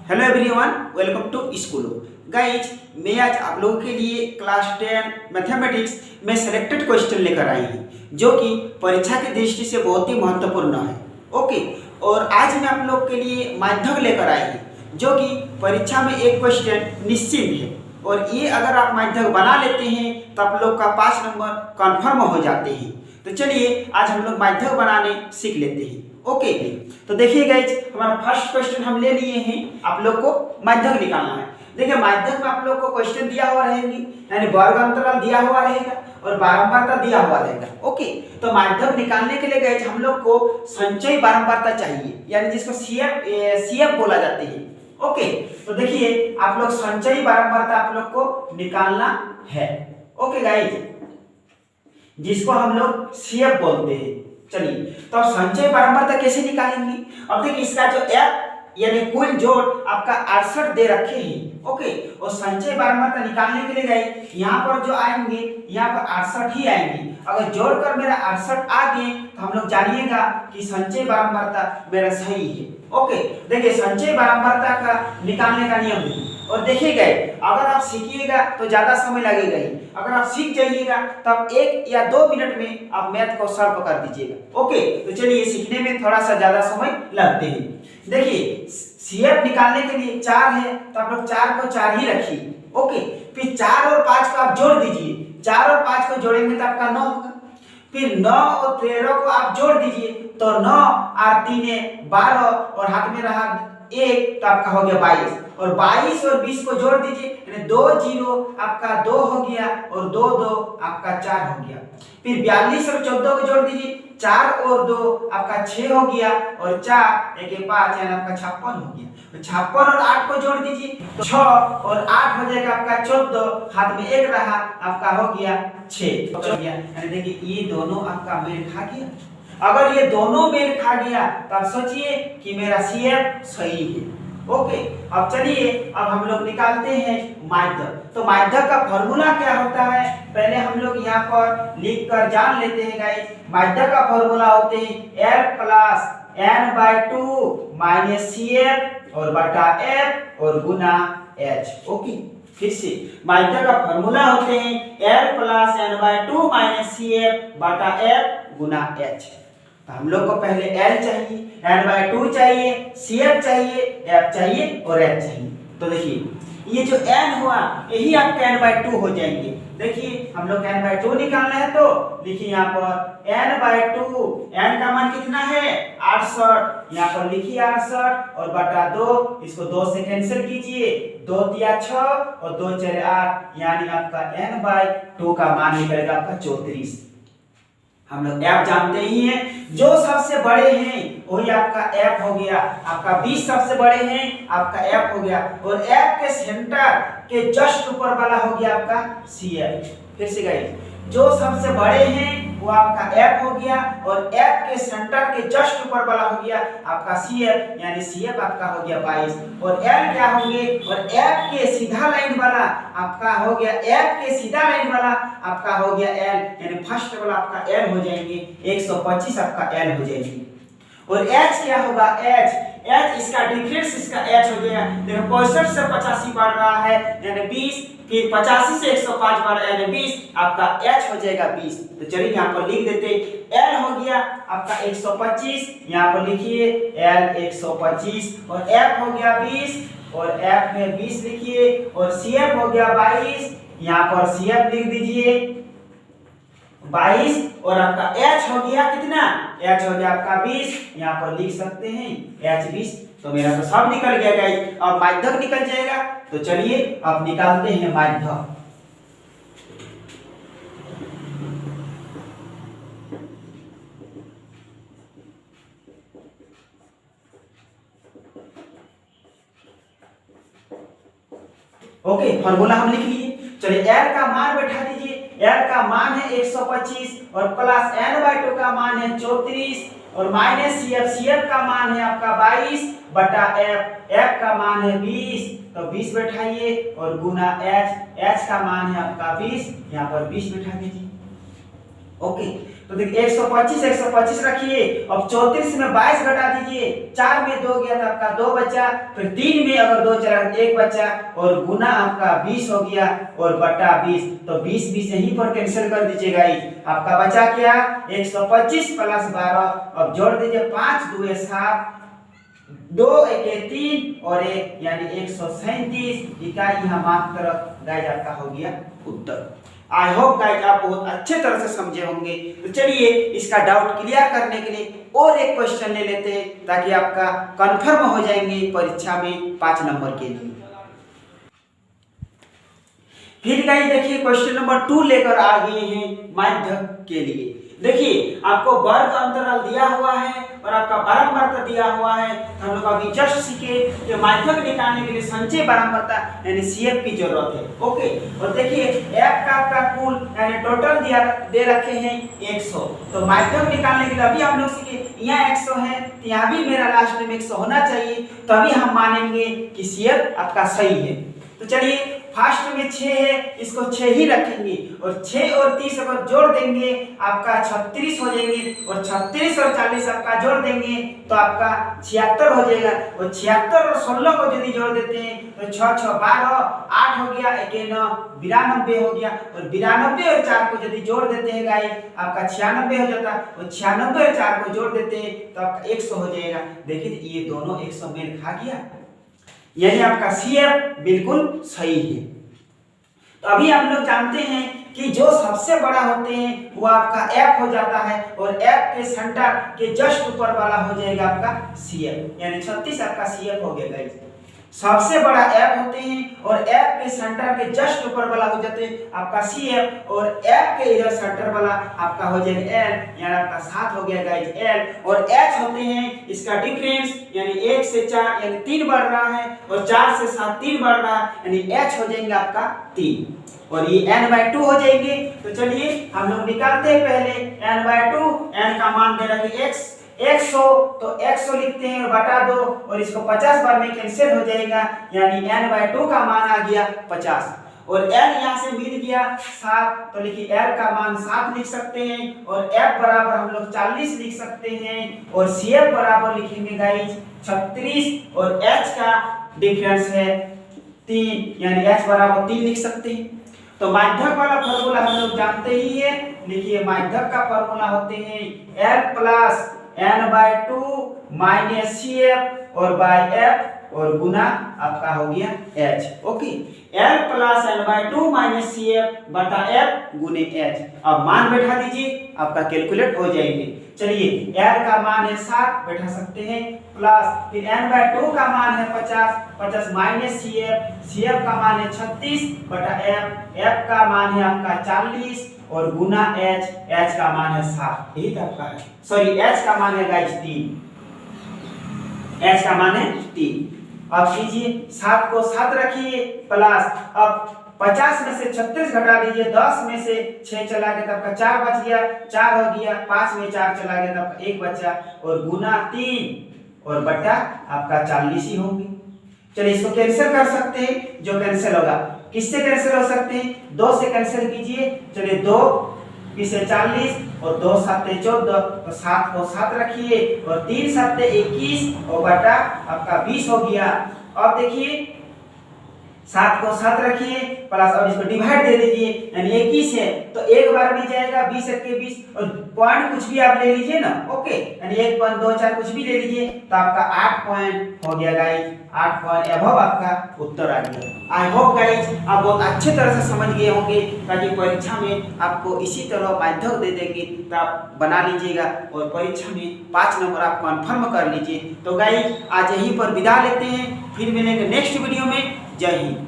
Hello everyone, welcome to स्कूलो। Guys, मैं आज आप लोगों के लिए क्लास 10 मैथमेटिक्स में सेलेक्टेड क्वेश्चन लेकर आई हूँ जो कि परीक्षा की दृष्टि से बहुत ही महत्वपूर्ण है। ओके, और आज मैं आप लोग के लिए माध्यक लेकर आई हूँ जो कि परीक्षा में एक क्वेश्चन निश्चित है, और ये अगर आप माध्यक बना लेते हैं तो आप लोग का 5 नंबर कन्फर्म हो जाते हैं। तो चलिए आज हम लोग माध्यक बनाने सीख लेते हैं। ओके, तो देखिए गाइज, हमारा फर्स्ट क्वेश्चन हम ले लिए हैं। आप लोग को माध्यक निकालना है। देखिए, माध्यक में आप लोग को क्वेश्चन दिया हुआ रहेंगी, यानी वर्ग अंतराल दिया हुआ रहेगा और बारंबारता दिया हुआ रहेगा। ओके, तो माध्यक निकालने के लिए गाइज हम लोग को संचयी बारंबारता चाहिए, यानी जिसको सीएफ बोला जाते हैं। ओके, तो देखिए आप लोग संचयी बारंबारता आप लोग को निकालना है। ओके गाइज, जिसको हम लोग सीएफ बोलते हैं। चलिए, तो अब संचय बारंबारता कैसे निकालेंगे? अब देखिए, इसका जो एफ यानी कुल जोड़ आपका 68 दे रखे हैं। ओके, और संचय बारंबारता निकालने के लिए गए यहाँ पर जो आएंगे, यहाँ पर 68 ही आएंगे। अगर जोड़कर मेरा 68 आ गए तो हम लोग जानिएगा कि संचय बारंबारता मेरा सही है। ओके, देखिए संचय बारंबारता का निकालने का नियम है। और देखिएगा, अगर आप सीखिएगा तो ज्यादा समय लगेगा ही। अगर आप सीख जाइएगा तो आप 1 या 2 मिनट में आप मैथ को सॉल्व कर दीजिएगा। ओके, तो चलिए, सीखने में थोड़ा सा ज्यादा समय लगते हैं। देखिए, सीएफ निकालने के लिए 4 है तो आप लोग 4 को 4 ही रखिए। ओके, फिर 4 और 5 को आप जोड़ दीजिए। 4 और 5 को जोड़ेंगे तो आपका 9 होगा। फिर 9 और 13 को आप जोड़ दीजिए तो 9 और 3 12 और हाथ में रहा 1 तो आपका हो गया 22, और 22 और 20 को जोड़ दीजिए, यानी 2 0 आपका 2 हो गया और 2 2 आपका 4 हो गया। फिर 42 और 14 को जोड़ दीजिए, 4 और 2 आपका 6 हो गया और 4 1 5 यानी आपका 56 हो गया। तो 56 और 8 को जोड़ दीजिए तो 6 और 8 हो जाएगा आपका 14, हाथ में 1 रहा आपका हो गया 6 यानी देखिए ये दोनों आपका मेल खा गया। अगर ये दोनों मेल खा गया तो आप सोचिए कि मेरा सीएफ सही है। ओके, अब चलिए अब हम लोग निकालते हैं माध्यक। तो माध्यक का फॉर्मूला क्या होता है, पहले हम लोग यहाँ पर लिख कर जान लेते हैं गाइस। माध्यक का फॉर्मूला होते हैं L plus n/2 minus CF और बटा F और गुना H। ओके, फिर से माध्यक का फॉर्मूला होते हैं L plus n/2 minus CF बटा F गुना H। तो हम लोग को पहले L चाहिए, n/2 चाहिए, CF चाहिए, F चाहिए और H चाहिए। तो देखिए ये जो n हुआ यही आपका n/2 हो जाएंगे। देखिए हम लोग n/2 निकालना है तो लिखिए यहाँ पर n/2, n का मान कितना है 68, यहाँ पर लिखिए 68 और बटा 2, इसको 2 से कैंसिल कीजिए, 2 तिया 6 और 2 4 8, यानी आपका n/2 का मान निकलेगा आपका 34। हम लोग f जानते ही हैं, जो सबसे बड़े हैं वही आपका f हो गया। आपका 20 सबसे बड़े हैं, आपका f हो गया, और f के सेंटर के जस्ट ऊपर वाला हो गया आपका CF। फिर से गाइस, जो सबसे बड़े हैं वो आपका f हो गया, और f के सेंटर के जस्ट ऊपर वाला हो गया आपका CF, यानी CF आपका हो गया 22, और L क्या होंगे, और f के सीधा लाइन वाला आपका हो गया, f के सीधा लाइन वाला आपका हो गया L, यानी फर्स्ट वाला आपका L हो जाएंगे 125 आपका L हो जाएंगे। और H क्या होगा, H इसका डिफरेंस इसका H हो गया। देखो 65 से 85 बढ़ रहा है यानी 20, फिर 85 से 105 बढ़ रहा है यानी 20, आपका H हो जाएगा 20। तो चलिए यहाँ पर लिख देते, L हो गया आपका 125, यहाँ पर लिखिए L 125, और F हो गया 20 और F में 20 लिखिए, और CF हो गया 22, यहाँ पर CF लिख दीजिए 22, और आपका H हो गया कितना, H हो गया आपका 20, यहाँ पर लिख सकते हैं H 20। तो मेरा तो सब निकल गया गाइस, अब माध्यक निकल जाएगा। तो चलिए अब निकालते हैं माध्यक। ओके, फॉर्मूला हम लिख लिए। चलिए L का मान बैठा दीजिए, L का मान है 125 और प्लस n/2 का मान है 34 और माइनस CF का मान है आपका 22 बटा F का मान है 20, तो 20 बैठाइए, और गुना H का मान है आपका 20, यहाँ पर 20 बैठा दीजिए। ओके, तो देखिए 125 रखिए। अब 34 में 22 घटा दीजिए, 4 में 2 गया तो आपका 2 बचा, फिर 3 में अगर 2 चला 1 बचा, और गुना आपका 20 हो गया और बटा 20, तो 20 यहीं पर कैंसिल कर दीजिएगा। आपका बचा क्या 125 प्लस 12, अब जोड़ दीजिए 5 2 7, 2 1 3 और 1 यानी 137 इकाई यहाँ मात्र गाइज आपका हो गया उत्तर। आई होप गाइज आप बहुत अच्छे तरह से समझे होंगे। तो चलिए इसका डाउट क्लियर करने के लिए और एक क्वेश्चन ले लेते हैं ताकि आपका कंफर्म हो जाएंगे परीक्षा में 5 नंबर के लिए। फिर गाइज देखिए क्वेश्चन नंबर 2 लेकर आ गए हैं माध्यक के लिए। देखिए आपको वर्ग अंतराल दिया हुआ है और आपका बारंबारता दिया हुआ है। हम लोग अभी जस्ट सीखे कि माध्यक निकालने के लिए संचय बारंबारता यानी सीएफ की जरूरत है। ओके, और देखिए एफ का आपका कुल यानी टोटल दिया दे रखे हैं 100, तो माध्यक निकालने के लिए अभी हम लोग सीखे यहाँ 100 है तो यहाँ भी मेरा लास्ट में 100 होना चाहिए, तभी हम मानेंगे कि सीएफ आपका सही है। तो चलिए फर्स्ट में 6 है, इसको 6 ही रखेंगे और 6 और 30 अगर जोड़ देंगे आपका 36 हो जाएंगे, और 36 और 40 आपका जोड़ देंगे तो आपका 76 हो जाएगा, और 76 और 16 को यदि जोड़ देते हैं तो 6 6 12 8 हो गया, 1 9 92 हो गया, और 92 और 4 को यदि जोड़ देते हैं गाइस आपका 96 हो जाता, और 96 और 4 को जोड़ देते हैं तो आपका 100 हो जाएगा। देखिए ये दोनों 100 मेल खा गया, यानी आपका सीएफ बिल्कुल सही है। तो अभी हम लोग जानते हैं कि जो सबसे बड़ा होते हैं वो आपका एफ हो जाता है, और एफ के सेंटर के जस्ट ऊपर वाला हो जाएगा आपका सीएफ, यानी 36 आपका सीएफ हो गया गाइस। सबसे बड़ा एफ होते हैं और एफ के सेंटर के जस्ट ऊपर वाला हो जाते हैं आपका सीएफ, और एफ के इधर सेंटर वाला आपका हो जाएगा एल, यानी आपका 7 हो गया गाइस एल, और एच होते हैं इसका डिफरेंस यानी 1 से 4 यानी 3 बढ़ रहा है, और 4 से 7 3 बढ़ रहा है, यानी एच हो जाएंगे आपका 3, और ये n/2 हो जाएंगे। तो चलिए हम लोग निकालते हैं पहले n/2, n का मान दे रखे x 100, तो 100 लिखते हैं और बटा 2, और इसको 50 बार में कैंसिल हो जाएगा, यानी n/2 का मान आ गया 50, और l यहाँ से मिल गया 7, तो लिखिए l का मान 7 लिख सकते हैं, और f बराबर हम लोग 40 लिख सकते हैं, और cf बराबर लिखेंगे गाइस 36, और h का डिफरेंस है 3, यानी h बराबर 3 लिख सकते हैं। तो माध्यक वाला फॉर्मूला हम लोग जानते ही है, लिखिए माध्यक का फॉर्मूला होते हैं l plus n/2 minus cf और बाय f और गुना आपका हो गया h। Okay, l plus n/2 minus cf बटा f गुने h। अब मान बैठा दीजिए, आपका कैलकुलेट हो जाएंगे। चलिए l का मान है 7 बैठा सकते हैं, प्लस फिर n/2 का मान है 50 माइनस cf का मान है 36 बटा f का मान है आपका 40 और गुना h का मान है 7, यही तो आपका है, सॉरी h का मान है गाइस 3, h का मान है 3। अब कीजिए 7 को 7 रखिए, प्लस अब 50 में से 36 घटा दीजिए, 10 में से 6 चला गया तो आपका 4 बच गया, 4 हो गया, 5 में 4 चला गया तो आपका 1 बचा, और गुना 3 और बटा आपका 40 ही होंगे। चलिए इसको कैंसिल कर सकते हैं, जो कैंसिल होगा किससे कैंसिल हो सकते हैं, 2 से कैंसिल कीजिए। चलिए 2 से 40 और 2 7 14, तो 7 को 7 रखिए और 3 7 21 और बटा आपका 20 हो गया। अब देखिए 7 को 7 रखिए, प्लस अब इसको डिवाइड दे दीजिए, यानी 21 है तो एक बार में जाएगा 20 1 20, और पॉइंट कुछ भी आप ले लीजिए ना, ओके, यानी 1.24 कुछ भी ले लीजिए तो आपका 8 पॉइंट हो गया गाइस, 8 पॉइंट अबव आपका उत्तर आ गया। आई होप गाइस आप बहुत अच्छे तरह से समझ गए होंगे, ताकि परीक्षा में आपको इसी तरह माध्यक दे देंगे तो आप बना लीजिएगा और परीक्षा में 5 नंबर आप कंफर्म कर लीजिए। तो गाइस आज यहीं पर विदा लेते हैं, फिर मिलेंगे नेक्स्ट वीडियो में। जय हिंद।